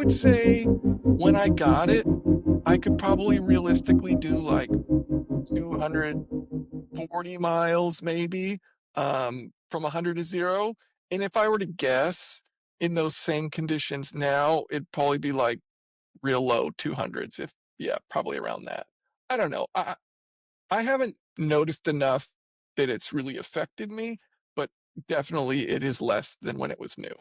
would say when I got it, I could probably realistically do like 240 miles maybe, from 100 to 0. And if I were to guess in those same conditions now, it'd probably be like real low 200s, if yeah, probably around that. I don't know. I haven't noticed enough that it's really affected me, but definitely it is less than when it was new.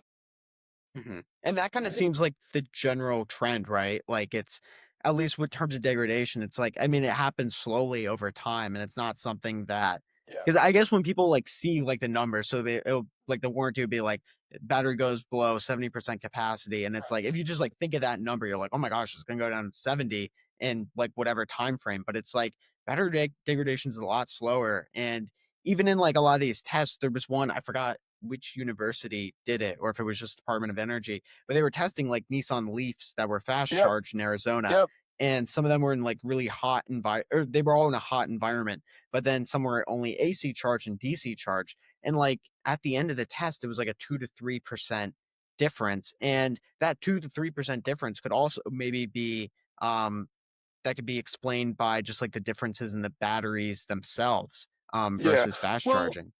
And that kind of seems like the general trend, right? Like it's at least with terms of degradation, it's like I mean, it happens slowly over time, and it's not something that Yeah. because I guess when people like see like the numbers, so it'll like the warranty would be like battery goes below 70% capacity, and it's like if you just like think of that number, you're like, oh my gosh, it's gonna go down to 70 in like whatever time frame. But it's like battery degradation is a lot slower, and even in like a lot of these tests, there was one I forgot which university did it or if it was just Department of Energy, but they were testing like Nissan Leafs that were fast Yep. charged in Arizona. Yep. And some of them were in like really hot or they were all in a hot environment, but then some were only AC charge and DC charge. And like at the end of the test, it was like a 2 to 3% difference. And that 2 to 3% difference could also maybe be um that could be explained by just like the differences in the batteries themselves Yeah. versus fast Well, charging.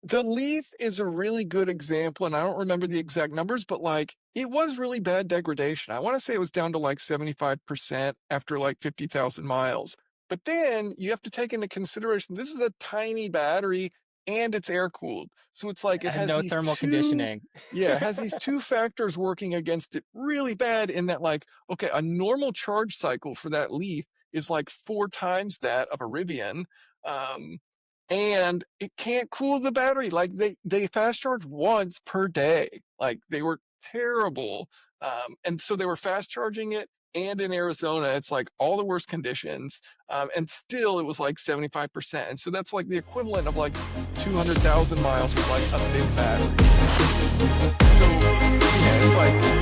the Leaf is a really good example, and I don't remember the exact numbers, but like it was really bad degradation. I want to say it was down to like 75% after like 50,000 miles. But then you have to take into consideration this is a tiny battery and it's air cooled. So it's like it And has no these thermal two, conditioning. yeah, it has these two factors working against it really bad in that, like, okay, a normal charge cycle for that Leaf is like 4 times that of a Rivian. Um, and it can't cool the battery. Like they fast charge once per day. Like they were terrible. And so they were fast charging it, and in Arizona it's like all the worst conditions, and still it was like 75%. And so that's like the equivalent of like 200,000 miles with like a big battery. So yeah, it's like